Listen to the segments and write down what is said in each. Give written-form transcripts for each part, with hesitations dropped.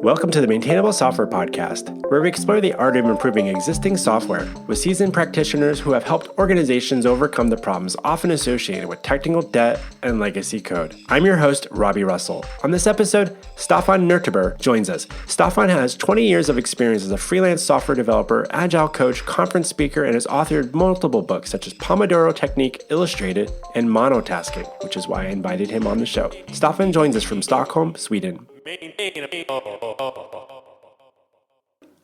Welcome to the Maintainable Software Podcast, where we explore the art of improving existing software with seasoned practitioners who have helped organizations overcome the problems often associated with technical debt and legacy code. I'm your host, Robbie Russell. On this episode, Staffan Nöteberg joins us. Staffan has 20 years of experience as a freelance software developer, Agile Coach, conference speaker, and has authored multiple books such as Pomodoro Technique Illustrated and Monotasking, which is why I invited him on the show. Staffan joins us from Stockholm, Sweden.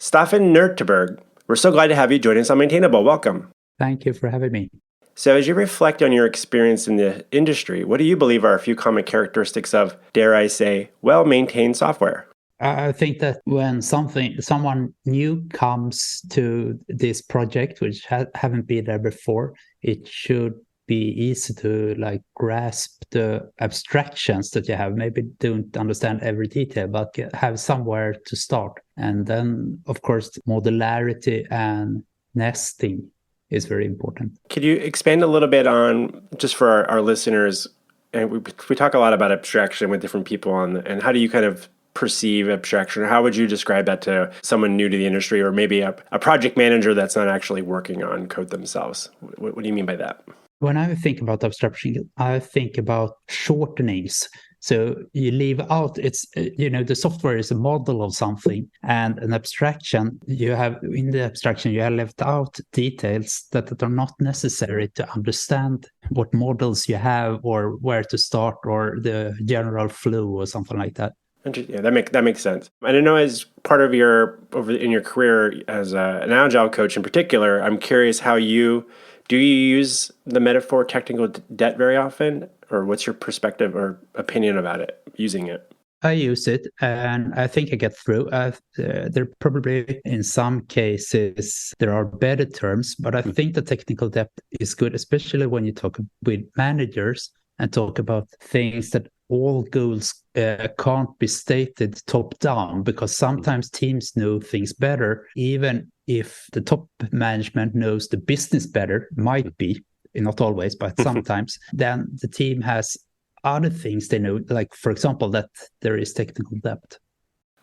Staffan Nöteberg, we're so glad to have you join us on Maintainable. Welcome. Thank you for having me. So as you reflect on your experience in the industry, what do you believe are a few common characteristics of, dare I say, well-maintained software? I think that when someone new comes to this project, which haven't been there before, it should be easy to grasp the abstractions that you have. Maybe don't understand every detail, but have somewhere to start. And then, of course, modularity and nesting is very important. Could you expand a little bit on, just for our listeners, and we talk a lot about abstraction with different people, and how do you kind of perceive abstraction? Or how would you describe that to someone new to the industry, or maybe a project manager that's not actually working on code themselves? What do you mean by that? When I think about abstraction, I think about shortenings. So you leave out, the software is a model of something, and an abstraction, you have left out details that are not necessary to understand what models you have or where to start or the general flow or something like that. Yeah, that makes sense. And I know as part of in your career as an Agile coach in particular, I'm curious how do you use the metaphor technical debt very often, or what's your perspective or opinion about it, using it? I use it, and I think I get through. There probably, in some cases, there are better terms, but I think the technical debt is good, especially when you talk with managers and talk about things that all goals can't be stated top down, because sometimes teams know things better, even if the top management knows the business better, might be, not always, but sometimes, then the team has other things they know, like, for example, that there is technical debt.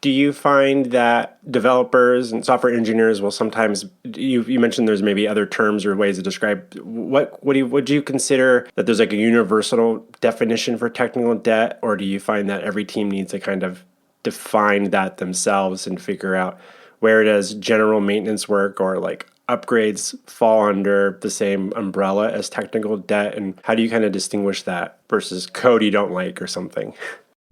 Do you find that developers and software engineers will sometimes, you mentioned there's maybe other terms or ways to describe, would you consider that there's like a universal definition for technical debt, or do you find that every team needs to kind of define that themselves and figure out where does general maintenance work or like upgrades fall under the same umbrella as technical debt, and how do you kind of distinguish that versus code you don't like or something?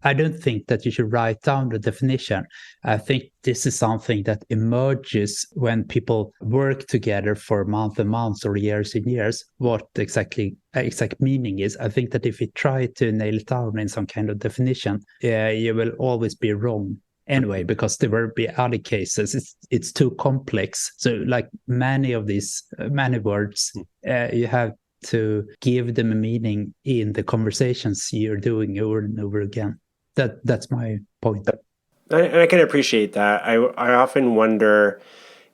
I don't think that you should write down the definition. I think this is something that emerges when people work together for months and months or years and years, what exact meaning is. I think that if you try to nail it down in some kind of definition, you will always be wrong anyway, because there will be other cases. It's too complex. So like many words, you have to give them a meaning in the conversations you're doing over and over again. That's my point. And I can appreciate that. I often wonder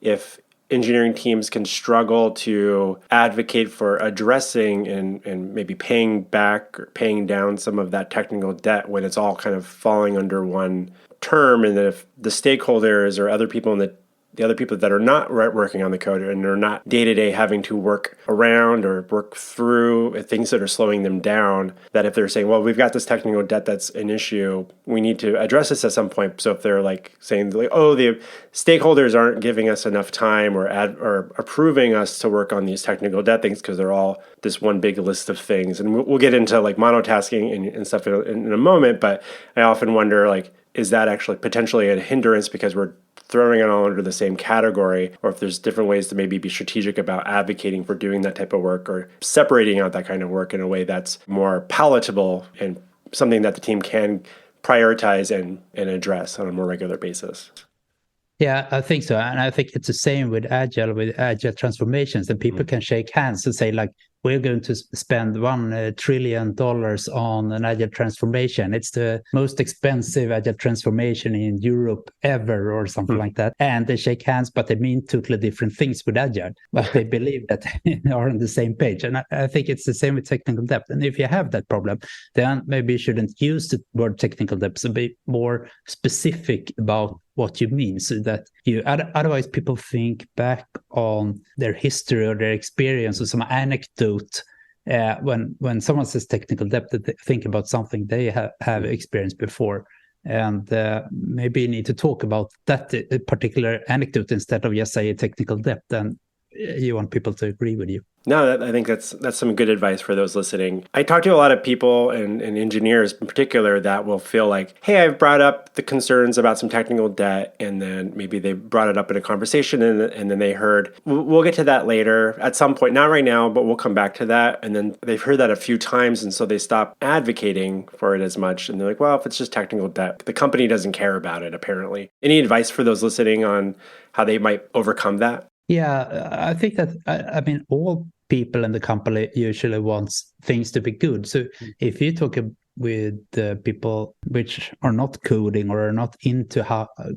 if engineering teams can struggle to advocate for addressing and maybe paying back or paying down some of that technical debt when it's all kind of falling under one term, and that if the stakeholders or other people the other people that are not working on the code and are not day-to-day having to work around or work through things that are slowing them down, that if they're saying, well, we've got this technical debt that's an issue, we need to address this at some point. So if they're like saying, like, oh, the stakeholders aren't giving us enough time or approving us to work on these technical debt things because they're all this one big list of things. And we'll get into like monotasking and stuff in a moment, but I often wonder, like, is that actually potentially a hindrance because we're throwing it all under the same category, or if there's different ways to maybe be strategic about advocating for doing that type of work or separating out that kind of work in a way that's more palatable and something that the team can prioritize and address on a more regular basis. Yeah, I think so. And I think it's the same with Agile transformations. And people can shake hands and say, like, we're going to spend $1 trillion on an agile transformation. It's the most expensive agile transformation in Europe ever, or something like that. And they shake hands, but they mean totally different things with agile. But they believe that they are on the same page. And I think it's the same with technical debt. And if you have that problem, then maybe you shouldn't use the word technical debt, so be more specific about what you mean, so that you otherwise people think back on their history or their experience or some anecdote when someone says technical debt, that they think about something they have experienced before. And maybe you need to talk about that particular anecdote instead of just say technical debt, and you want people to agree with you. No, I think that's some good advice for those listening. I talk to a lot of people and engineers in particular that will feel like, hey, I've brought up the concerns about some technical debt, and then maybe they brought it up in a conversation, and then they heard, we'll get to that later at some point, not right now, but we'll come back to that. And then they've heard that a few times, and so they stop advocating for it as much. And they're like, well, if it's just technical debt, the company doesn't care about it, apparently. Any advice for those listening on how they might overcome that? Yeah, I think that, I mean, all people in the company usually wants things to be good. So if you talk with people which are not coding or are not into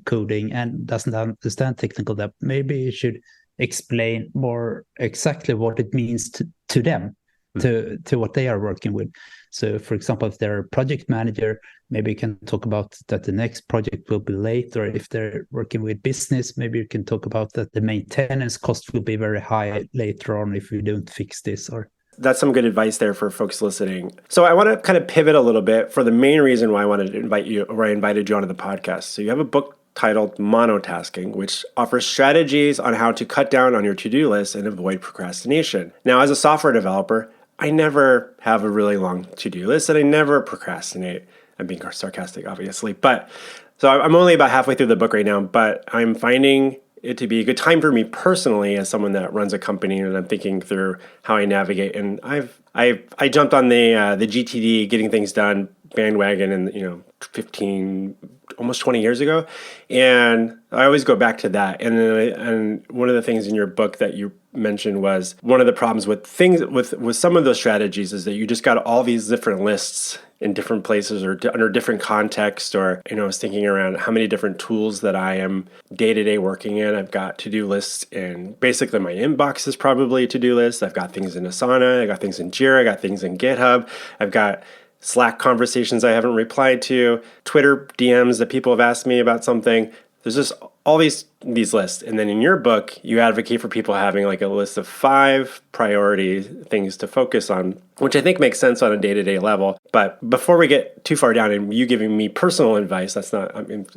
coding and doesn't understand technical debt, maybe you should explain more exactly what it means to them, to what they are working with. So, for example, if they're a project manager, maybe you can talk about that the next project will be late, or if they're working with business, maybe you can talk about that the maintenance cost will be very high later on if we don't fix this. Or that's some good advice there for folks listening. So I want to kind of pivot a little bit for the main reason why I wanted to invite you, or I invited you onto the podcast. So you have a book titled Monotasking, which offers strategies on how to cut down on your to-do list and avoid procrastination. Now, as a software developer, I never have a really long to-do list, and I never procrastinate. I'm being sarcastic, obviously. But so I'm only about halfway through the book right now, but I'm finding it to be a good time for me personally as someone that runs a company, and I'm thinking through how I navigate. And I jumped on the GTD, getting things done bandwagon, and 15, almost 20 years ago, and I always go back to that. And one of the things in your book that you mentioned was one of the problems with things with some of those strategies is that you just got all these different lists in different places or under different context. Or I was thinking around how many different tools that I am day-to-day working in. I've got to-do lists, and basically my inbox is probably a to-do list. I've got things in Asana, I got things in Jira, I got things in GitHub, I've got Slack conversations I haven't replied to, Twitter DMs that people have asked me about something. There's just all these lists. And then in your book, you advocate for people having like a list of 5 priority things to focus on, which I think makes sense on a day-to-day level. But before we get too far down and you giving me personal advice,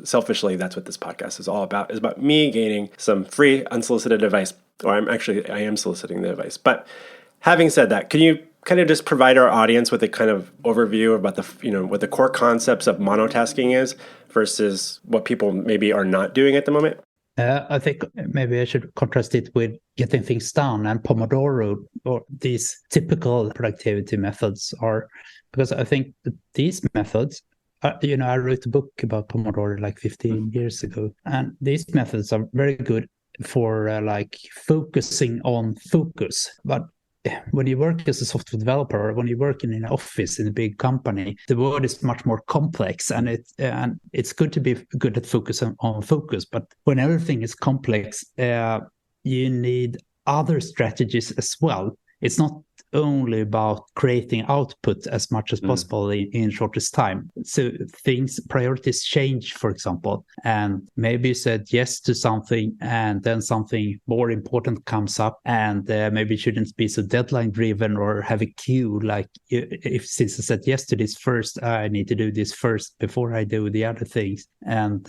selfishly, that's what this podcast is all about, is about me gaining some free, unsolicited advice. Or I am soliciting the advice. But having said that, can you kind of just provide our audience with a kind of overview about what the core concepts of monotasking is versus what people maybe are not doing at the moment? I think maybe I should contrast it with getting things done and Pomodoro, or these typical productivity methods are, because I think these methods, I wrote a book about Pomodoro like 15 years ago, and these methods are very good for like focusing on focus. But when you work as a software developer, or when you work in an office in a big company, the world is much more complex, and it's good to be good at focusing on focus. But when everything is complex, you need other strategies as well. It's not only about creating output as much as possible in shortest time. So priorities change, for example, and maybe you said yes to something and then something more important comes up, and maybe you shouldn't be so deadline driven or have a queue. Like since I said yes to this first, I need to do this first before I do the other things. And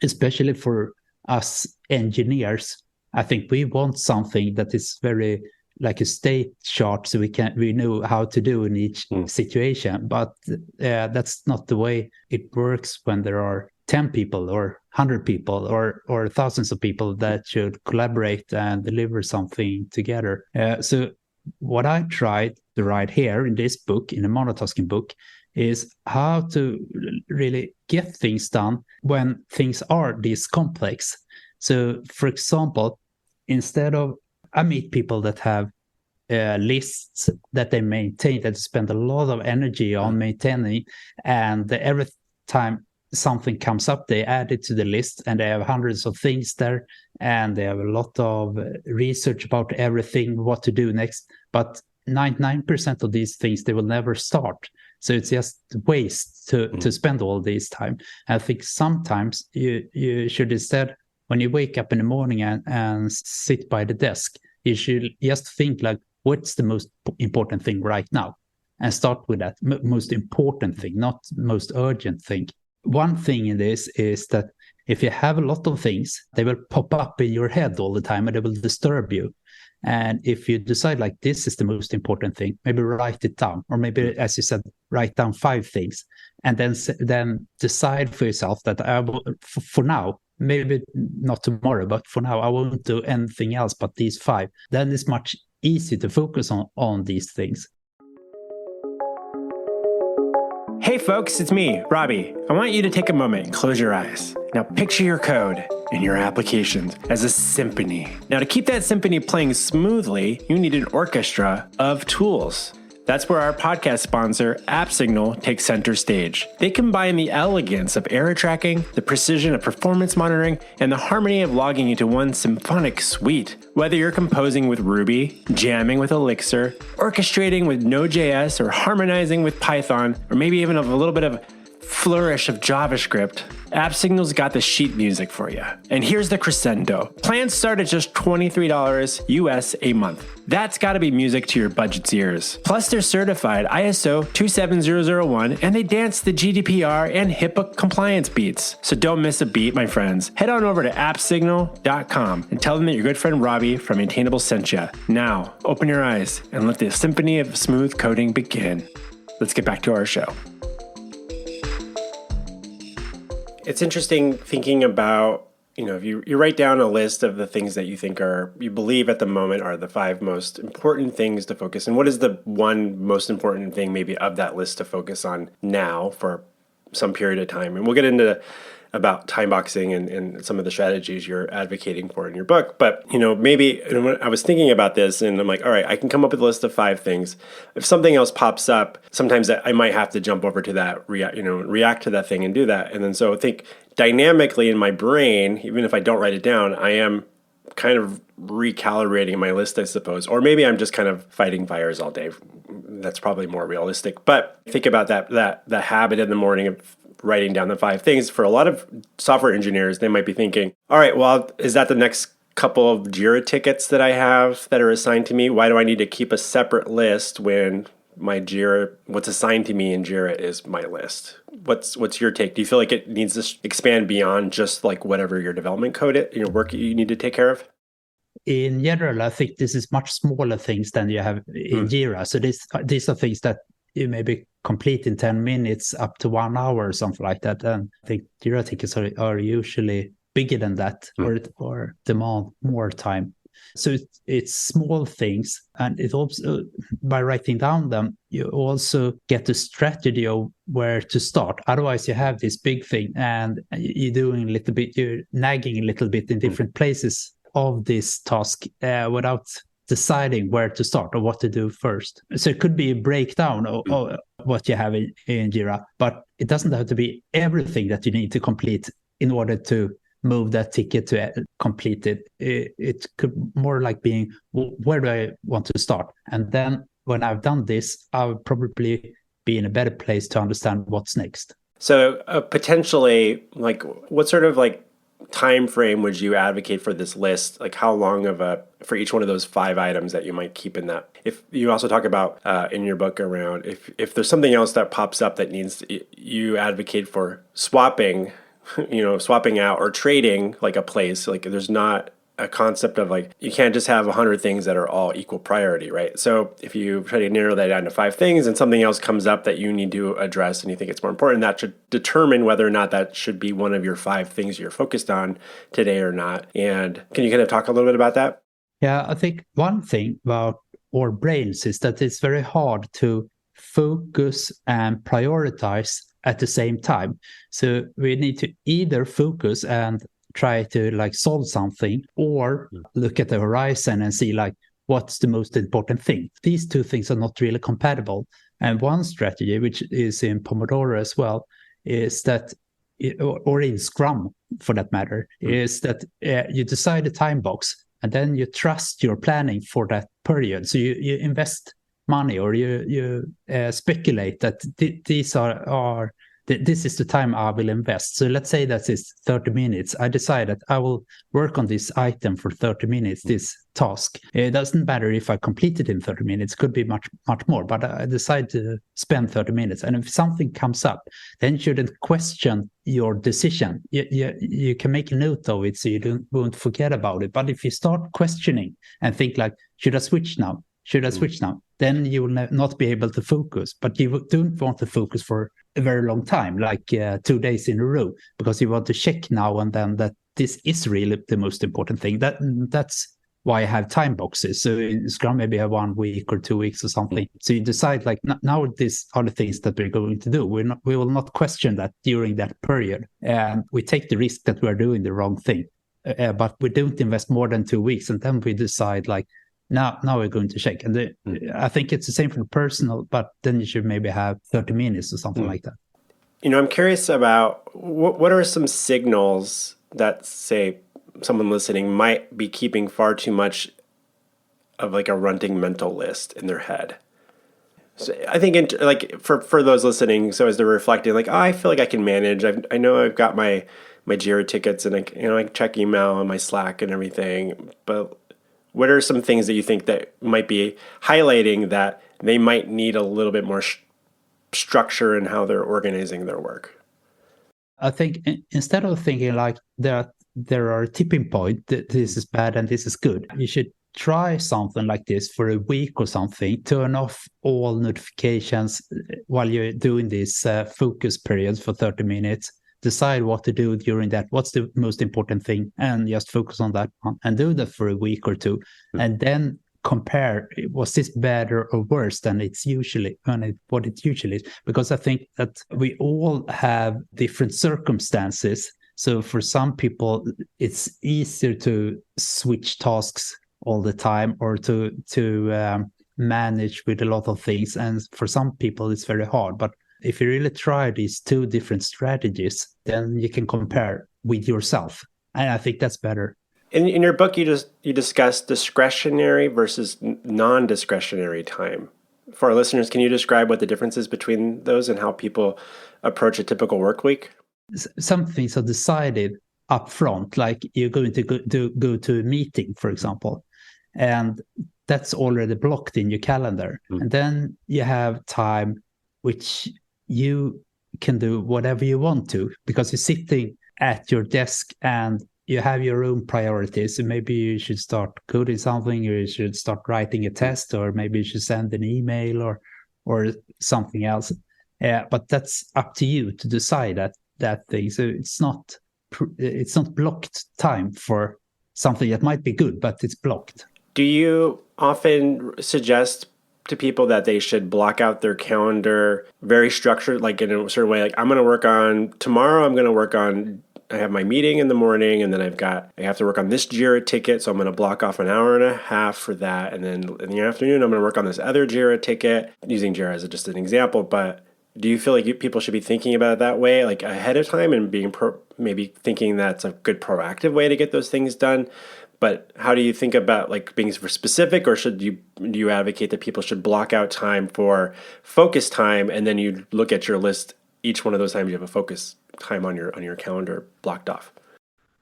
especially for us engineers, I think we want something that is very like a state chart, so we know how to do in each situation. But that's not the way it works when there are 10 people or 100 people or thousands of people that should collaborate and deliver something together. So what I tried to write here in this book, in the monotasking book, is how to really get things done when things are this complex. So, for example, instead of I meet people that have lists that they maintain, that spend a lot of energy on maintaining, and every time something comes up, they add it to the list, and they have hundreds of things there, and they have a lot of research about everything, what to do next. But 99% of these things they will never start. So it's just waste to spend all this time. I think sometimes you should instead, when you wake up in the morning and sit by the desk, you should just think like, what's the most important thing right now? And start with that most important thing, not most urgent thing. One thing in this is that if you have a lot of things, they will pop up in your head all the time and they will disturb you. And if you decide like this is the most important thing, maybe write it down, or maybe, as you said, write down 5 things, and then decide for yourself that I will, for now, maybe not tomorrow, but for now, I won't do anything else but these 5. Then it's much easier to focus on these things. Hey folks, it's me, Robbie. I want you to take a moment and close your eyes. Now picture your code in your applications as a symphony. Now to keep that symphony playing smoothly, you need an orchestra of tools. That's where our podcast sponsor, AppSignal, takes center stage. They combine the elegance of error tracking, the precision of performance monitoring, and the harmony of logging into one symphonic suite. Whether you're composing with Ruby, jamming with Elixir, orchestrating with Node.js, or harmonizing with Python, or maybe even a little bit of flourish of JavaScript, AppSignal's got the sheet music for you. And here's the crescendo. Plans start at just $23 US a month. That's got to be music to your budget's ears. Plus, they're certified ISO 27001, and they dance the GDPR and HIPAA compliance beats. So don't miss a beat, my friends. Head on over to appsignal.com and tell them that your good friend Robbie from Maintainable sent you. Now, open your eyes and let the symphony of smooth coding begin. Let's get back to our show. It's interesting thinking about, if you write down a list of the things that you think you believe at the moment are the 5 most important things to focus on. What is the one most important thing maybe of that list to focus on now for some period of time? And we'll get into about time boxing and some of the strategies you're advocating for in your book. But, maybe when I was thinking about this and I'm like, all right, I can come up with a list of 5 things. If something else pops up, sometimes I might have to jump over to that, react to that thing and do that. And then so I think dynamically in my brain, even if I don't write it down, I am kind of recalibrating my list, I suppose. Or maybe I'm just kind of fighting fires all day. That's probably more realistic. But think about that habit in the morning of writing down the 5 things. For a lot of software engineers, they might be thinking, all right, well, is that the next couple of Jira tickets that I have that are assigned to me? Why do I need to keep a separate list when my Jira, what's assigned to me in Jira is my list? What's your take? Do you feel like it needs to expand beyond just like whatever your development code, your work you need to take care of? In general, I think this is much smaller things than you have in Jira. So these are things that you maybe complete in 10 minutes up to 1 hour or something like that. And I think Jira tickets are usually bigger than that or demand more time. So it's small things. And it also, by writing down them, you also get the strategy of where to start. Otherwise, you have this big thing and you're nagging a little bit in different places of this task without deciding where to start or what to do first. So it could be a breakdown of what you have in Jira, but it doesn't have to be everything that you need to complete in order to move that ticket to complete it. It could more like being, where do I want to start? And then when I've done this, I'll probably be in a better place to understand what's next. So potentially, like, what sort of like time frame would you advocate for this list? Like how long for each one of those 5 items that you might keep in that? If you also talk about in your book around if there's something else that pops up that you advocate for swapping out or trading like a place, like there's not a concept of like, you can't just have 100 things that are all equal priority, right? So if you try to narrow that down to 5 things and something else comes up that you need to address and you think it's more important, that should determine whether or not that should be one of your 5 things you're focused on today or not. And can you kind of talk a little bit about that? Yeah, I think one thing about our brains is that it's very hard to focus and prioritize at the same time. So we need to either focus and try to like solve something or look at the horizon and see like, what's the most important thing. These two things are not really compatible. And one strategy, which is in Pomodoro as well, is that, or in Scrum for that matter, is that you decide a time box and then you trust your planning for that period. So you invest money, or you speculate that this is the time I will invest. So let's say that it's 30 minutes. I decide that I will work on this item for 30 minutes, this task. It doesn't matter if I complete it in 30 minutes, it could be much more, but I decide to spend 30 minutes. And if something comes up, then you shouldn't question your decision. You can make a note of it so you won't forget about it. But if you start questioning and think like, should I switch now? Then you will not be able to focus. But you don't want to focus for a very long time, like 2 days in a row, because you want to check now and then that this is really the most important thing. That's why I have time boxes. So in Scrum, maybe I have 1 week or 2 weeks or something. So you decide like, now these are the things that we're going to do. We will not question that during that period. And we take the risk that we're doing the wrong thing. But we don't invest more than 2 weeks. And then we decide like, now we're going to check. And I think it's the same for the personal, but then you should maybe have 30 minutes or something like that. I'm curious about what are some signals that, say, someone listening might be keeping far too much of like a running mental list in their head. So I think for those listening, so as they're reflecting, like, I feel like I can manage. I know I've got my Jira tickets, and I can check email and my Slack and everything, but what are some things that you think that might be highlighting that they might need a little bit more structure in how they're organizing their work? I think instead of thinking like that there are a tipping point, that this is bad and this is good, you should try something like this for a week or something. Turn off all notifications while you're doing this focus periods for 30 minutes. Decide what to do during that. What's the most important thing? And just focus on that one and do that for a week or two. And then compare, was this better or worse than what it usually is? Because I think that we all have different circumstances. So for some people, it's easier to switch tasks all the time, or to manage with a lot of things. And for some people, it's very hard. But if you really try these two different strategies, then you can compare with yourself. And I think that's better. In your book, you discuss discretionary versus non-discretionary time. For our listeners, can you describe what the difference is between those and how people approach a typical work week? Some things are decided up front, like you're going to go to a meeting, for example, and that's already blocked in your calendar. And then you have time which you can do whatever you want to, because you're sitting at your desk and you have your own priorities. So maybe you should start coding something, or you should start writing a test, or maybe you should send an email or something else. But that's up to you to decide that thing. So it's not blocked time for something that might be good, but it's blocked. Do you often suggest to people that they should block out their calendar very structured, like in a certain way, like tomorrow I'm going to work on, I have my meeting in the morning, and then I have to work on this Jira ticket, so I'm going to block off an hour and a half for that, and then in the afternoon I'm going to work on this other Jira ticket, using Jira as just an example. But do you feel like people should be thinking about it that way, like ahead of time, and being maybe thinking that's a good proactive way to get those things done? But how do you think about like being specific, or do you advocate that people should block out time for focus time, and then you look at your list, each one of those times you have a focus time on your calendar blocked off?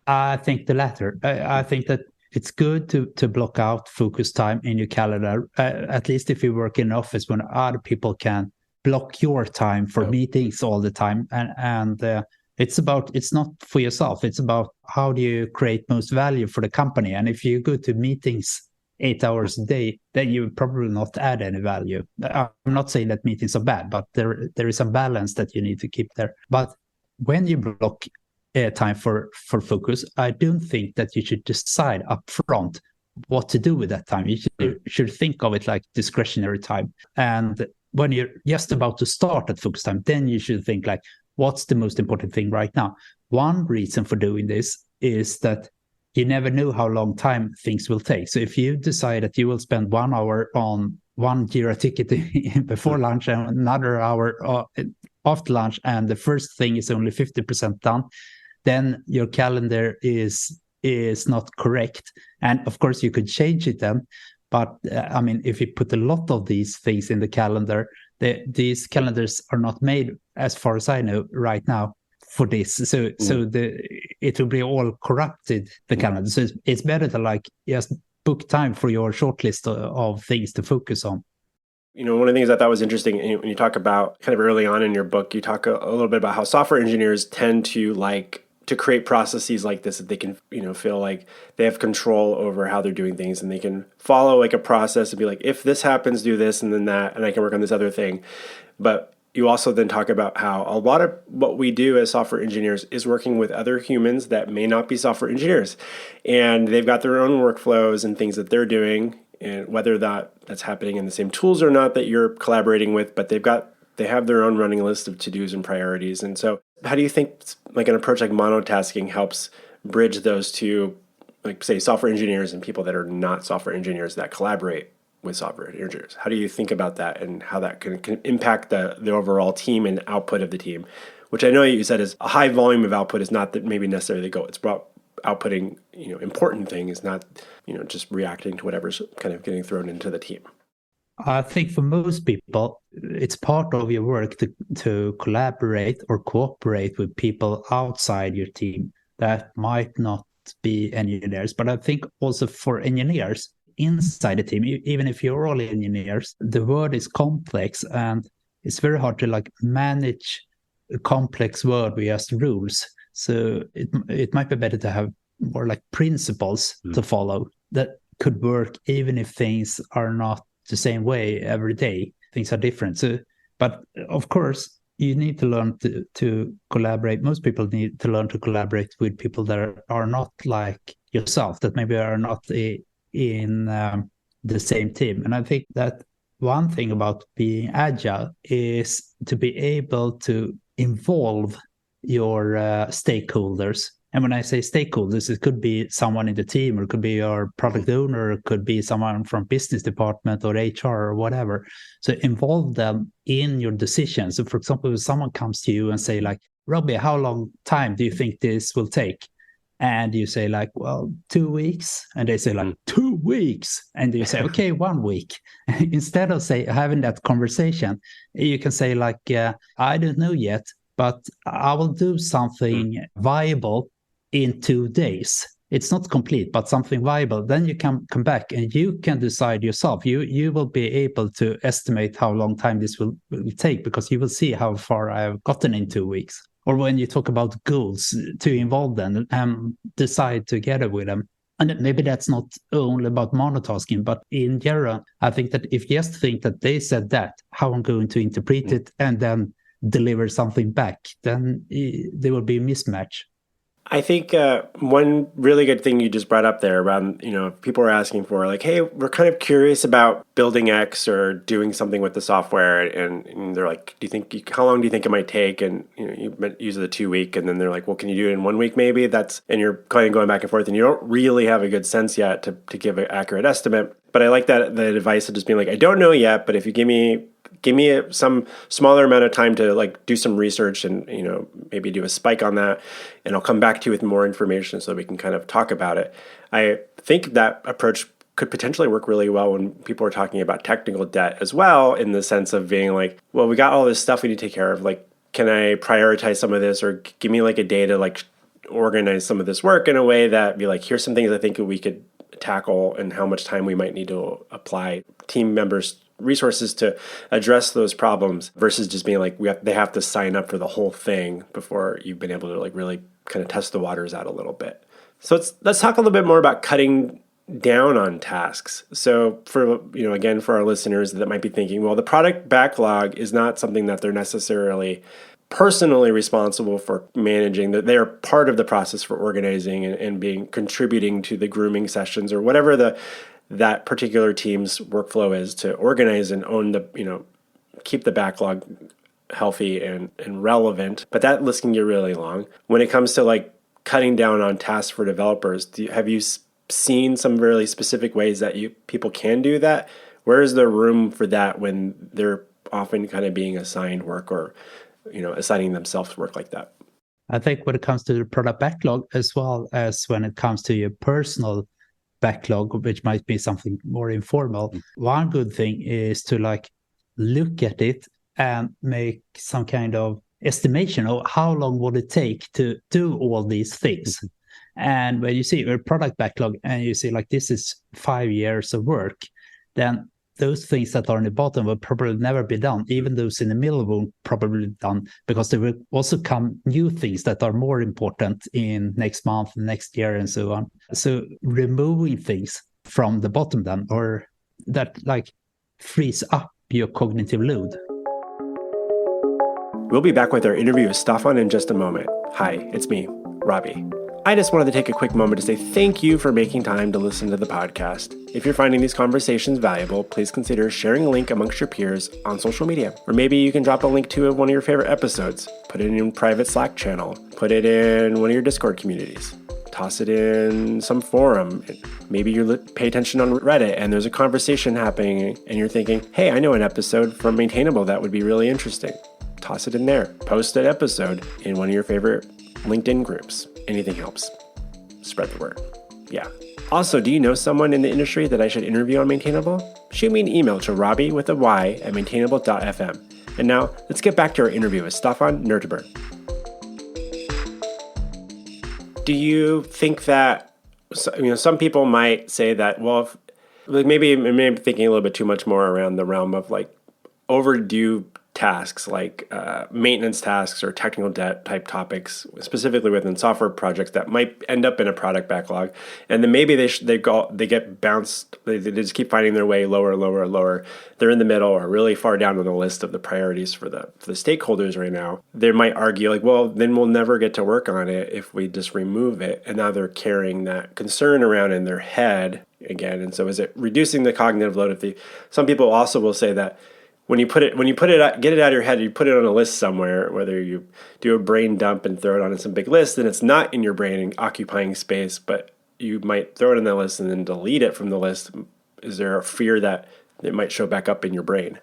I think the latter. I think that it's good to block out focus time in your calendar, at least if you work in an office when other people can block your time for meetings all the time. And it's not for yourself. It's about how do you create most value for the company. And if you go to meetings 8 hours a day, then you probably not add any value. I'm not saying that meetings are bad, but there is a balance that you need to keep there. But when you block time for focus, I don't think that you should decide up front what to do with that time. You should think of it like discretionary time. And when you're just about to start at focus time, then you should think like, what's the most important thing right now? One reason for doing this is that you never know how long time things will take. So if you decide that you will spend 1 hour on one Jira ticket before lunch and another hour after lunch, and the first thing is only 50% done, then your calendar is not correct. And of course, you could change it then. But I mean, if you put a lot of these things in the calendar, these calendars are not made, as far as I know, right now for this. So it will be all corrupted, the calendar. So it's better to like just book time for your short list of things to focus on. You know, one of the things I thought was interesting when you talk about kind of early on in your book, you talk a little bit about how software engineers tend to like to create processes like this that they can, you know, feel like they have control over how they're doing things, and they can follow like a process and be like, if this happens, do this and then that, and I can work on this other thing. But you also then talk about how a lot of what we do as software engineers is working with other humans that may not be software engineers, and they've got their own workflows and things that they're doing, and whether that's happening in the same tools or not that you're collaborating with, but they have their own running list of to-dos and priorities. And so how do you think like an approach like monotasking helps bridge those two, like say software engineers and people that are not software engineers that collaborate with software engineers? How do you think about that and how that can impact the overall team and output of the team, which I know you said is a high volume of output is not that maybe necessarily the goal. It's about outputting, you know, important things, not, you know, just reacting to whatever's kind of getting thrown into the team. I think for most people, it's part of your work to collaborate or cooperate with people outside your team that might not be engineers. But I think also for engineers inside the team, even if you're all engineers, the world is complex and it's very hard to like manage a complex world with just rules. So it might be better to have more like principles to follow that could work even if things are not the same way every day. Things are different. So, but of course, you need to learn to collaborate. Most people need to learn to collaborate with people that are not like yourself, that maybe are not in the same team. And I think that one thing about being agile is to be able to involve your stakeholders. And when I say stakeholders, it could be someone in the team, or it could be your product owner, or it could be someone from business department or HR or whatever. So involve them in your decisions. So for example, if someone comes to you and say like, Robbie, how long time do you think this will take? And you say like, well, 2 weeks. And they say like, 2 weeks. And you say, okay, 1 week. Instead of having that conversation, you can say like, I don't know yet, but I will do something viable in 2 days. It's not complete, but something viable. Then you can come back and you can decide yourself. You will be able to estimate how long time this will take, because you will see how far I've gotten in 2 weeks. Or when you talk about goals, to involve them and decide together with them. And maybe that's not only about monotasking, but in general, I think that if you just think that they said that, how I'm going to interpret it and then deliver something back, then there will be a mismatch. I think one really good thing you just brought up there around, you know, people are asking for like, hey, we're kind of curious about building X or doing something with the software. And they're like, how long do you think it might take? And, you know, you use the 2 week, and then they're like, well, can you do it in 1 week maybe? And you're kind of going back and forth, and you don't really have a good sense yet to give an accurate estimate. But I like that the advice of just being like, I don't know yet, but if you give me some smaller amount of time to like do some research and, you know, maybe do a spike on that, and I'll come back to you with more information so we can kind of talk about it. I think that approach could potentially work really well when people are talking about technical debt as well, in the sense of being like, well, we got all this stuff we need to take care of. Like, can I prioritize some of this, or give me like a day to like organize some of this work in a way that be like, here's some things I think we could tackle and how much time we might need to apply team members' resources to address those problems, versus just being like, they have to sign up for the whole thing before you've been able to like really kind of test the waters out a little bit. So let's talk a little bit more about cutting down on tasks. So for, you know, again, for our listeners that might be thinking, well, the product backlog is not something that they're necessarily personally responsible for managing, that they're part of the process for organizing and contributing to the grooming sessions or whatever that particular team's workflow is to organize and own the, you know, keep the backlog healthy and relevant. But that list can get really long. When it comes to like cutting down on tasks for developers. Have you seen some really specific ways that people can do that? Where is there room for that when they're often kind of being assigned work or, assigning themselves work like that? I think when it comes to the product backlog, as well as when it comes to your personal backlog, which might be something more informal, one good thing is to look at it and make some kind of estimation of how long would it take to do all these things. And when you see your product backlog and you see this is 5 years of work, then those things that are in the bottom will probably never be done. Even those in the middle won't probably be done, because there will also come new things that are more important in next month, next year, and so on. So removing things from the bottom then, or that frees up your cognitive load. We'll be back with our interview with Staffan in just a moment. Hi, it's me, Robbie. I just wanted to take a quick moment to say thank you for making time to listen to the podcast. If you're finding these conversations valuable, please consider sharing a link amongst your peers on social media. Or maybe you can drop a link to one of your favorite episodes, put it in a private Slack channel, put it in one of your Discord communities, toss it in some forum. Maybe you pay attention on Reddit and there's a conversation happening and you're thinking, hey, I know an episode from Maintainable that would be really interesting. Toss it in there. Post an episode in one of your favorite LinkedIn groups. Anything helps. Spread the word. Yeah. Also, do you know someone in the industry that I should interview on Maintainable? Shoot me an email to robbie@maintainable.fm. And now, let's get back to our interview with Staffan Nöteberg. Do you think that, some people might say that, well, maybe I'm thinking a little bit too much more around the realm of overdue tasks like maintenance tasks or technical debt type topics, specifically within software projects that might end up in a product backlog, and then maybe they get bounced. They just keep finding their way lower, lower, lower. They're in the middle or really far down on the list of the priorities for the stakeholders right now. They might argue well, then we'll never get to work on it if we just remove it. And now they're carrying that concern around in their head again. And so is it reducing the cognitive load? Some people also will say that when you get it out of your head, you put it on a list somewhere, whether you do a brain dump and throw it on some big list, then it's not in your brain and occupying space, but you might throw it on that list and then delete it from the list. Is there a fear that it might show back up in your brain?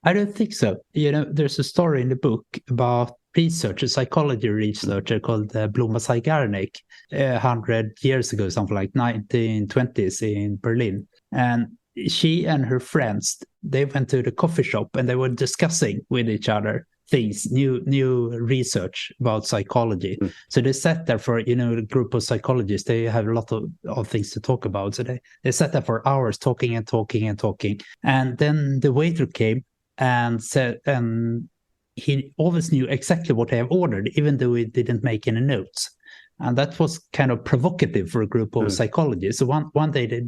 I don't think so. There's a story in the book about a psychology researcher called Bluma Zeigarnik 100 years ago, something like 1920s in Berlin. And she and her friends, they went to the coffee shop and they were discussing with each other things, new research about psychology. So they sat there for, a group of psychologists, they have a lot of things to talk about. So they sat there for hours talking and talking and talking. And then the waiter came and said, he always knew exactly what they have ordered, even though he didn't make any notes. And that was kind of provocative for a group of psychologists. So one day they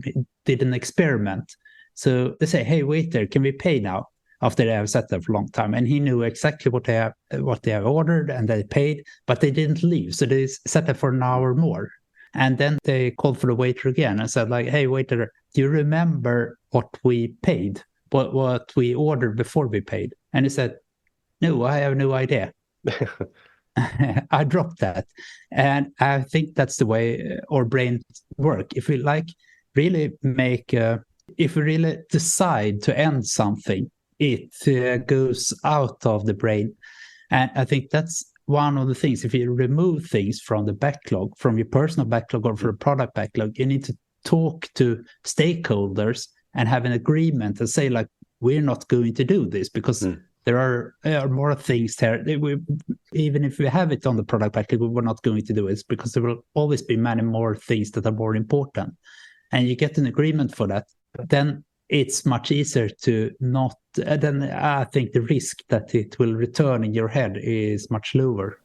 did an experiment. So they say, hey, waiter, can we pay now? After they have sat there for a long time. And he knew exactly what they have ordered, and they paid, but they didn't leave. So they sat there for an hour more. And then they called for the waiter again and said hey, waiter, do you remember what we paid? What we ordered before we paid? And he said, no, I have no idea. I dropped that. And I think that's the way our brains work. If we really if we really decide to end something, it goes out of the brain. And I think that's one of the things. If you remove things from the backlog, from your personal backlog or from a product backlog, you need to talk to stakeholders and have an agreement and say we're not going to do this because there are more things there. Even if we have it on the product backlog, we're not going to do it because there will always be many more things that are more important. And you get an agreement for that, then it's much easier to not. Then I think the risk that it will return in your head is much lower.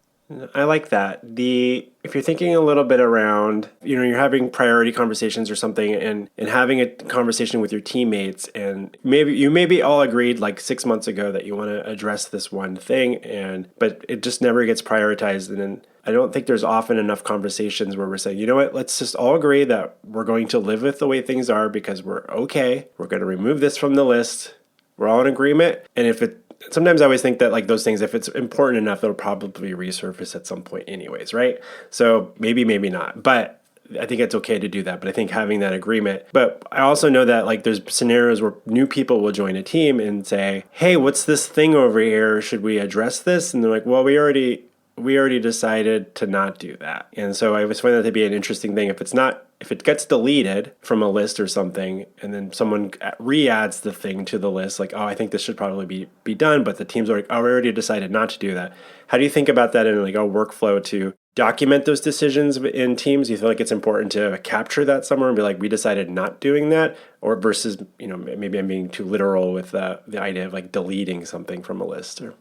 I like that. If you're thinking a little bit around, you're having priority conversations or something and having a conversation with your teammates, and maybe all agreed 6 months ago that you want to address this one thing, but it just never gets prioritized. And then I don't think there's often enough conversations where we're saying, you know what, let's just all agree that we're going to live with the way things are because we're okay. We're going to remove this from the list. We're all in agreement. And sometimes I always think that like those things, if it's important enough, it'll probably resurface at some point anyways, right? So maybe not, but I think it's okay to do that. But I think having that agreement, but I also know that like there's scenarios where new people will join a team and say, hey, what's this thing over here? Should we address this? And they're like, well, we already decided to not do that. And so I always find that to be an interesting thing. If it gets deleted from a list or something, and then someone re-adds the thing to the list, like, oh, I think this should probably be done, but the team's already, oh, we already decided not to do that. How do you think about that in like a workflow to document those decisions in teams? You feel like it's important to capture that somewhere and be like, we decided not doing that, or versus, maybe I'm being too literal with the idea of like deleting something from a list? Or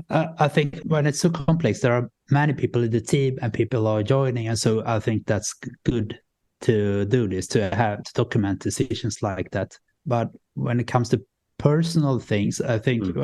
I think when it's so complex, there are many people in the team and people are joining. And so I think that's good to do this, to document decisions like that. But when it comes to personal things, I think,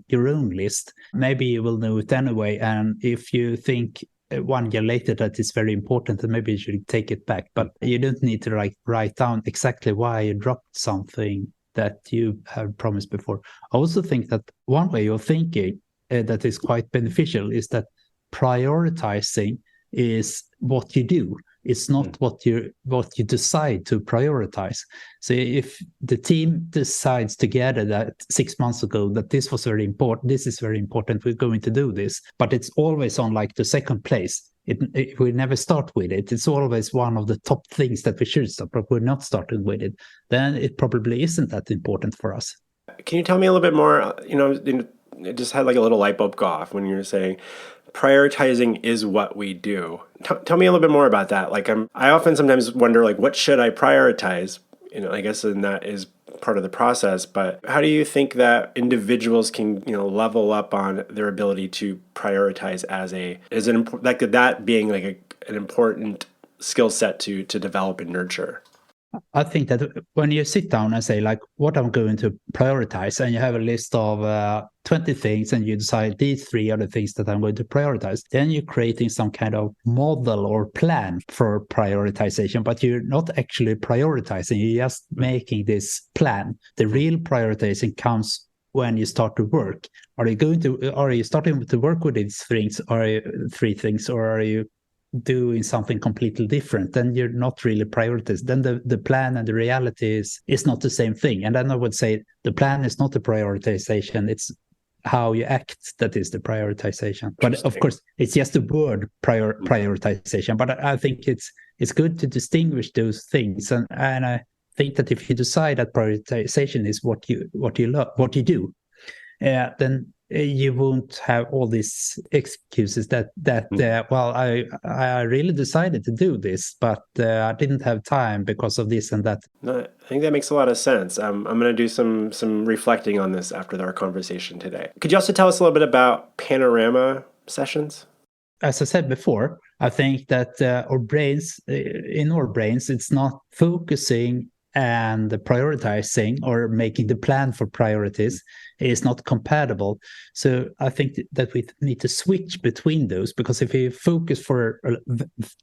your own list, maybe you will know it anyway. And if you think 1 year later that is very important, then maybe you should take it back. But you don't need to write down exactly why you dropped something that you have promised before. I also think that one way of thinking that is quite beneficial is that prioritizing is what you do. It's not what you decide to prioritize. So if the team decides together that 6 months ago that this was very important, this is very important, we're going to do this, but it's always on like the second place. We never start with it. It's always one of the top things that we should start, but we're not starting with it. Then it probably isn't that important for us. Can you tell me a little bit more? It just had like a little light bulb go off when you were saying prioritizing is what we do. Tell me a little bit more about that. Like I often sometimes wonder like, what should I prioritize? I guess and that is part of the process, but how do you think that individuals can, level up on their ability to prioritize that being like an important skill set to develop and nurture? I think that when you sit down and say like what I'm going to prioritize, and you have a list of 20 things and you decide these 3 are the things that I'm going to prioritize, then you're creating some kind of model or plan for prioritization, but you're not actually prioritizing, you're just making this plan. The real prioritizing comes when you start to work. Are you starting to work with these things, or 3 things, or are you doing something completely different? Then you're not really prioritized. Then the plan and the reality is not the same thing. And then I would say the plan is not the prioritization, it's how you act that is the prioritization. But of course it's just the word prioritization, but I think it's good to distinguish those things. And I think that if you decide that prioritization is what you do, then you won't have all these excuses that I really decided to do this, but I didn't have time because of this and that. No, I think that makes a lot of sense. I'm going to do some reflecting on this after our conversation today. Could you also tell us a little bit about panorama sessions? As I said before, I think that our brains, it's not focusing and prioritizing or making the plan for priorities is not compatible. So I think that we need to switch between those, because if we focus for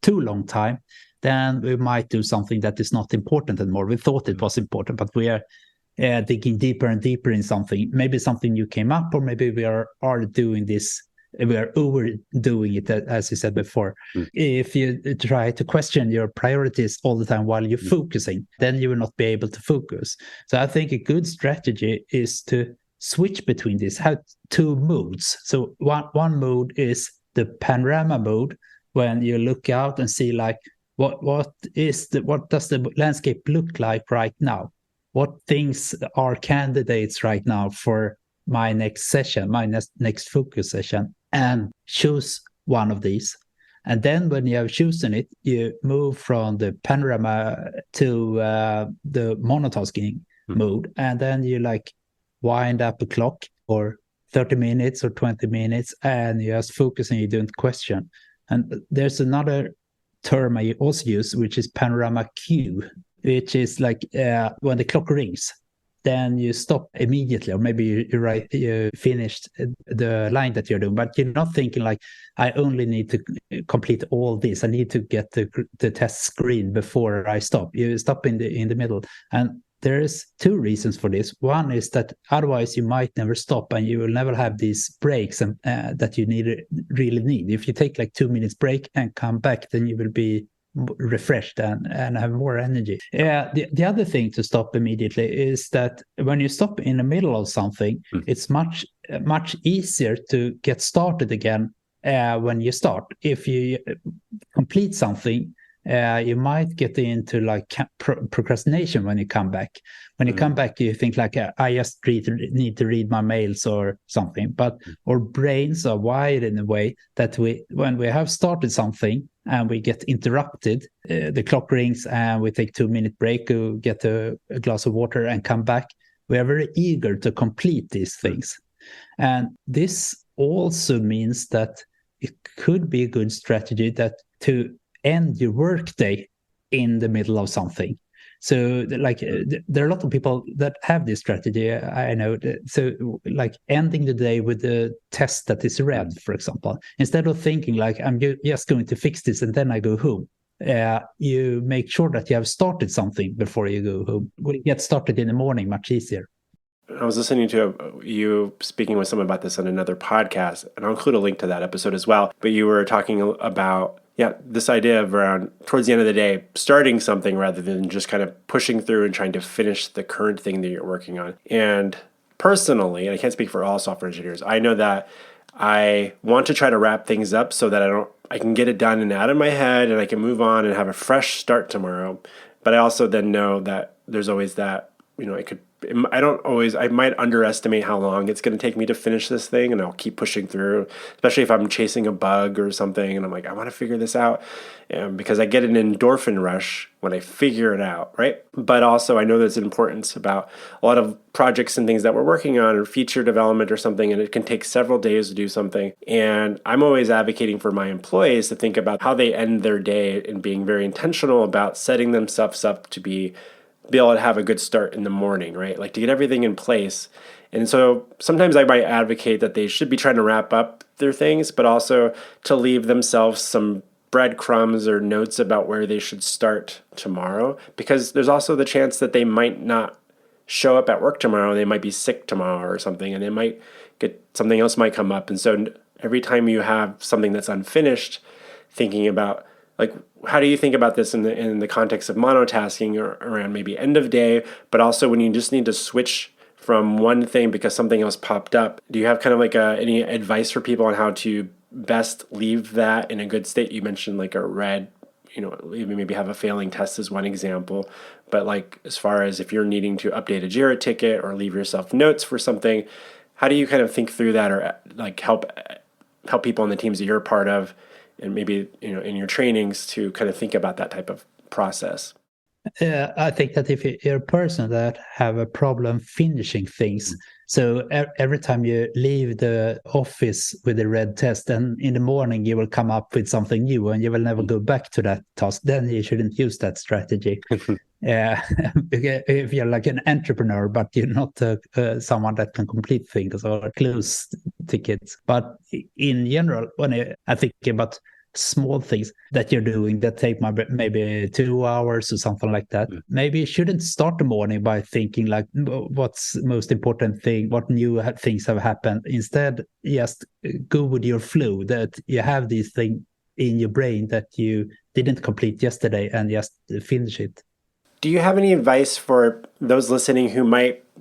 too long time, then we might do something that is not important anymore. We thought it was important, but we are digging deeper and deeper in something. Maybe something new came up, or maybe we are doing this. We are overdoing it, as you said before. If you try to question your priorities all the time while you're focusing, then you will not be able to focus. So I think a good strategy is to switch between these, have 2 modes. So one mode is the panorama mode, when you look out and see like what does the landscape look like right now? What things are candidates right now for my next session, my next focus session, and choose one of these. And then when you have chosen it, you move from the panorama to the monotasking mode, and then you like wind up a clock for 30 minutes or 20 minutes, and you just focus and you don't question. And there's another term I also use, which is panorama cue, which is like when the clock rings, then you stop immediately, or maybe you finished the line that you're doing, but you're not thinking like, I only need to complete all this, I need to get the test screen before I stop. You stop in the middle, and there's two reasons for this. One is that otherwise you might never stop and you will never have these breaks and, that you really need. If you take like 2 minutes break and come back, then you will be refreshed and have more energy. The other thing to stop immediately is that when you stop in the middle of something, it's much easier to get started again when you start. If you complete something, you might get into like procrastination when you come back. When you come back, you think like, I just need to read my mails or something. But our brains are wired in a way that when we have started something and we get interrupted, the clock rings and we take 2-minute break to get a glass of water and come back. We are very eager to complete these things. And this also means that it could be a good strategy to end your workday in the middle of something. So like there are a lot of people that have this strategy, I know. So like ending the day with a test that is read, for example, instead of thinking like I'm just going to fix this and then I go home. You make sure that you have started something before you go home. We'll get started in the morning much easier. I was listening to you speaking with someone about this on another podcast, and I'll include a link to that episode as well. But you were talking about this idea of around towards the end of the day, starting something rather than just kind of pushing through and trying to finish the current thing that you're working on. And personally, and I can't speak for all software engineers, I know that I want to try to wrap things up so that I can get it done and out of my head and I can move on and have a fresh start tomorrow. But I also then know that there's always that, I might underestimate how long it's going to take me to finish this thing, and I'll keep pushing through, especially if I'm chasing a bug or something and I'm like, I want to figure this out, because I get an endorphin rush when I figure it out, right? But also I know there's an importance about a lot of projects and things that we're working on or feature development or something, and it can take several days to do something. And I'm always advocating for my employees to think about how they end their day and being very intentional about setting themselves up to be able to have a good start in the morning, right? Like to get everything in place. And so sometimes I might advocate that they should be trying to wrap up their things, but also to leave themselves some breadcrumbs or notes about where they should start tomorrow, because there's also the chance that they might not show up at work tomorrow. They might be sick tomorrow or something, and they might get something else might come up. And so every time you have something that's unfinished, thinking about like, how do you think about this in the context of monotasking or around maybe end of day, but also when you just need to switch from one thing because something else popped up? Do you have kind of like any advice for people on how to best leave that in a good state? You mentioned like a red, maybe have a failing test as one example, but like as far as if you're needing to update a Jira ticket or leave yourself notes for something, how do you kind of think through that, or like help people in the teams that you're a part of, and maybe in your trainings, to kind of think about that type of process? I think that if you're a person that have a problem finishing things, so every time you leave the office with a red test, and in the morning you will come up with something new and you will never go back to that task, then you shouldn't use that strategy. If you're like an entrepreneur, but you're not someone that can complete things or close tickets. But in general, when I think about small things that you're doing that take maybe 2 hours or something like that, maybe you shouldn't start the morning by thinking like, what's the most important thing, what new things have happened. Instead, just go with your flow, that you have these things in your brain that you didn't complete yesterday, and just finish it. Do you have any advice for those listening who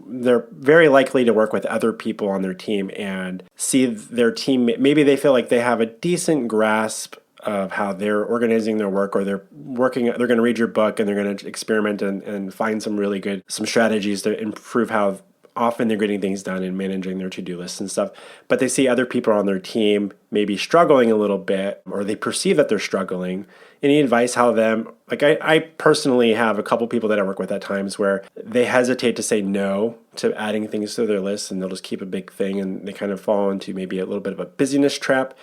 they're very likely to work with other people on their team and see their team, maybe they feel like they have a decent grasp of how they're organizing their work, or they're going to read your book and they're going to experiment and find some strategies to improve how often they're getting things done and managing their to-do lists and stuff, but they see other people on their team maybe struggling a little bit, or they perceive that they're struggling. Any advice I personally have a couple people that I work with at times where they hesitate to say no to adding things to their list, and they'll just keep a big thing, and they kind of fall into maybe a little bit of a busyness trap.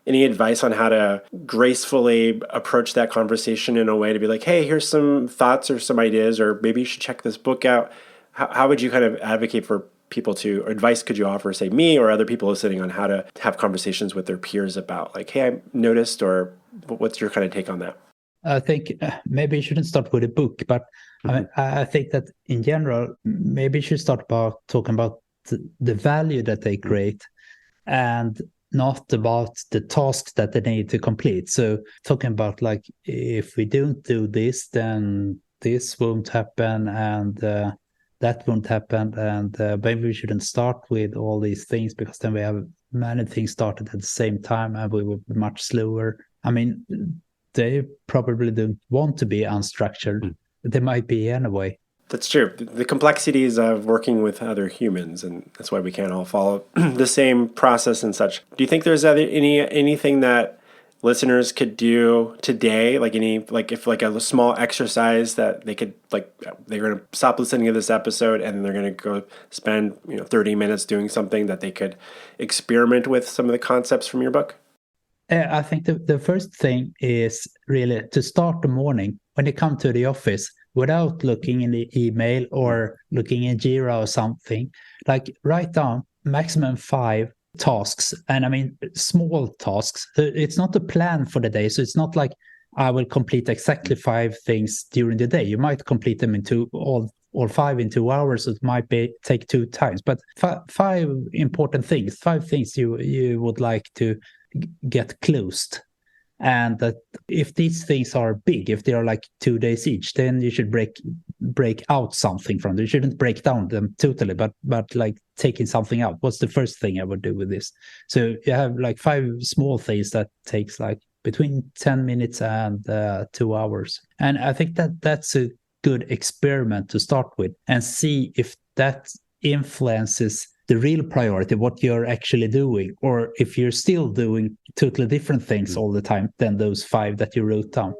Any advice on how to gracefully approach that conversation in a way to be like, hey, here's some thoughts or some ideas, or maybe you should check this book out? How would you kind of advocate for people to, or advice could you offer, say me or other people listening, on how to have conversations with their peers about like, hey, I noticed, or what's your kind of take on that? I think maybe you shouldn't start with a book, but I think that in general, maybe you should start about talking about the value that they create and not about the tasks that they need to complete. So talking about like, if we don't do this, then this won't happen, and that won't happen. And maybe we shouldn't start with all these things, because then we have many things started at the same time and we will be much slower. I mean, they probably don't want to be unstructured. They might be anyway. That's true. The complexities of working with other humans, and that's why we can't all follow the same process and such. Do you think there's anything that listeners could do today, like if a small exercise that they could, like, they're going to stop listening to this episode and they're going to go spend 30 minutes doing something that they could experiment with some of the concepts from your book? I think the first thing is really to start the morning when you come to the office, without looking in the email or looking in Jira or something, like write down maximum 5 tasks. And I mean, small tasks. It's not a plan for the day. So it's not like I will complete exactly 5 things during the day. You might complete them into all 5 in 2 hours. It might take 2 times, but 5 important things, 5 things you would like to get closed. And that if these things are big, if they are like 2 days each, then you should break out something from them. You shouldn't break down them totally, but like taking something out. What's the first thing I would do with this? So you have like 5 small things that takes like between 10 minutes and 2 hours. And I think that's a good experiment to start with, and see if that influences the real priority, what you're actually doing, or if you're still doing totally different things all the time than those 5 that you wrote down.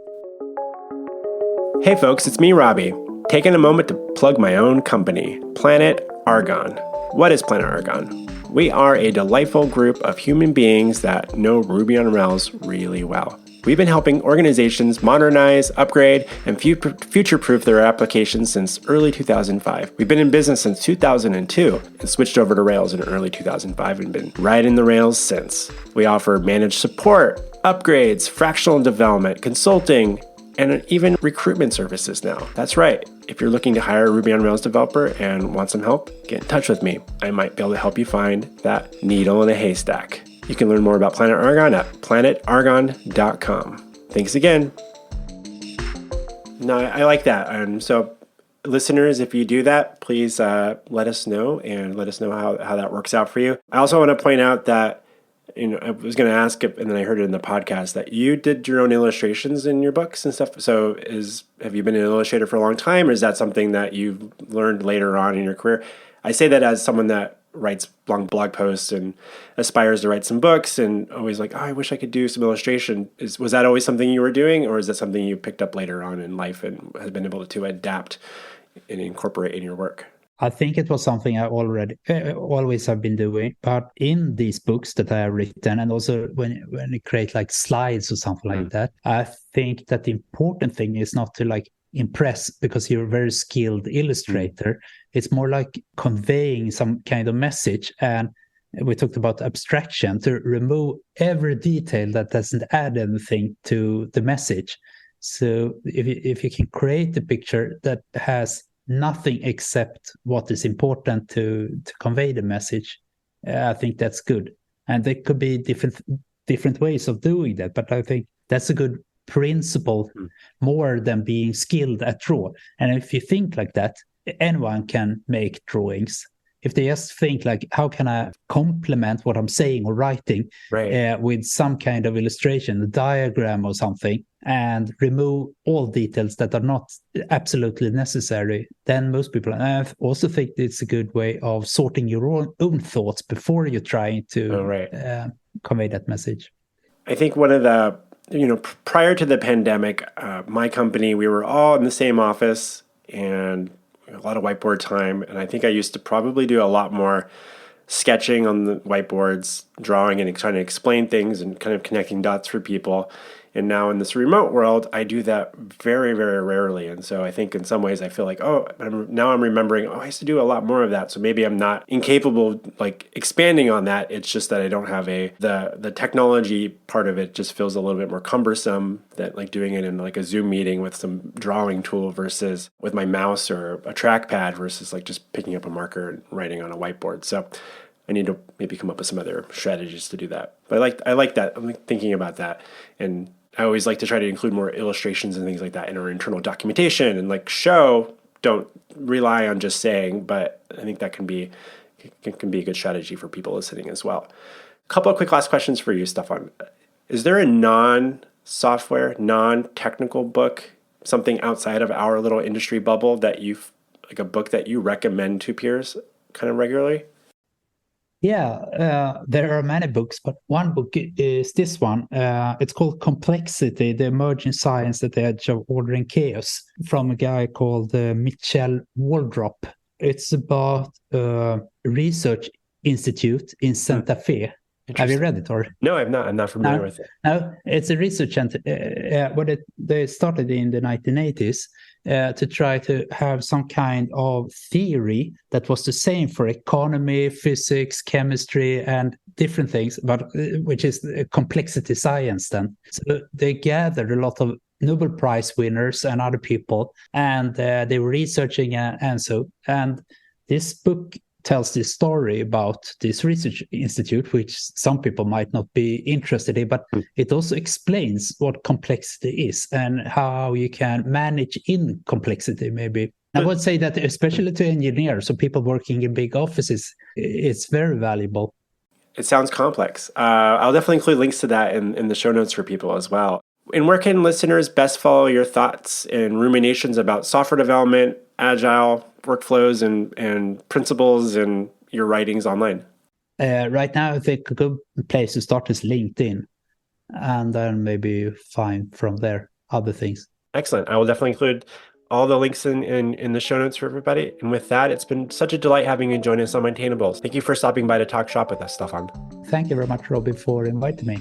Hey folks, it's me, Robbie, taking a moment to plug my own company, Planet Argon. What is Planet Argon? We are a delightful group of human beings that know Ruby on Rails really well. We've been helping organizations modernize, upgrade, and future-proof their applications since early 2005. We've been in business since 2002 and switched over to Rails in early 2005 and been riding the Rails since. We offer managed support, upgrades, fractional development, consulting, and even recruitment services now. That's right. If you're looking to hire a Ruby on Rails developer and want some help, get in touch with me. I might be able to help you find that needle in a haystack. You can learn more about Planet Argon at planetargon.com. Thanks again. No, I like that. And so listeners, if you do that, please let us know, and let us know how that works out for you. I also want to point out that, I was going to ask, and then I heard it in the podcast, that you did your own illustrations in your books and stuff. So have you been an illustrator for a long time, or is that something that you've learned later on in your career? I say that as someone that writes long blog posts and aspires to write some books, and always like, I wish I could do some illustration. Was that always something you were doing, or is that something you picked up later on in life and has been able to adapt and incorporate in your work? I think it was something I always have been doing, but in these books that I have written, and also when you create like slides or something like that, I think that the important thing is not to like impress because you're a very skilled illustrator. It's more like conveying some kind of message. And we talked about abstraction, to remove every detail that doesn't add anything to the message. So if you can create a picture that has nothing except what is important to convey the message, I think that's good. And there could be different ways of doing that, but I think that's a good principle, more than being skilled at draw. And if you think like that, anyone can make drawings. If they just think like, how can I complement what I'm saying or writing with some kind of illustration, a diagram or something, and remove all details that are not absolutely necessary, then most people, and I also think it's a good way of sorting your own thoughts before you're trying to convey that message. I think one of the, prior to the pandemic, my company, we were all in the same office and a lot of whiteboard time. And I think I used to probably do a lot more sketching on the whiteboards, drawing and trying to explain things and kind of connecting dots for people. And now in this remote world, I do that very, very rarely. And so I think in some ways I feel like, now I'm remembering, I used to do a lot more of that. So maybe I'm not incapable of like expanding on that. It's just that I don't have the technology part of it just feels a little bit more cumbersome than like doing it in like a Zoom meeting with some drawing tool versus with my mouse or a trackpad versus like just picking up a marker and writing on a whiteboard. So I need to maybe come up with some other strategies to do that. But I like that. I'm thinking about that. And I always like to try to include more illustrations and things like that in our internal documentation and like don't rely on just saying, but I think that can be a good strategy for people listening as well. A couple of quick last questions for you, Staffan. Is there a non-software, non-technical book, something outside of our little industry bubble like a book that you recommend to peers kind of regularly? Yeah, there are many books, but one book is this one. It's called Complexity, the Emerging Science at the Edge of Order and Chaos, from a guy called Mitchell Waldrop. It's about a research institute in Santa Fe. Have you read it? Or no, I've not. I'm not familiar with it. No, it's a research center. They started in the 1980s to try to have some kind of theory that was the same for economy, physics, chemistry, and different things, but which is complexity science then. So they gathered a lot of Nobel Prize winners and other people, and they were researching and this book tells this story about this research institute, which some people might not be interested in, but it also explains what complexity is and how you can manage in complexity, maybe. I would say that especially to engineers, so people working in big offices, it's very valuable. It sounds complex. I'll definitely include links to that in the show notes for people as well. And where can listeners best follow your thoughts and ruminations about software development, agile workflows, and principles and your writings online? Right now, I think a good place to start is LinkedIn, and then maybe find from there other things. Excellent. I will definitely include all the links in the show notes for everybody. And with that, it's been such a delight having you join us on Maintainables. Thank you for stopping by to talk shop with us, Staffan. Thank you very much, Robin, for inviting me.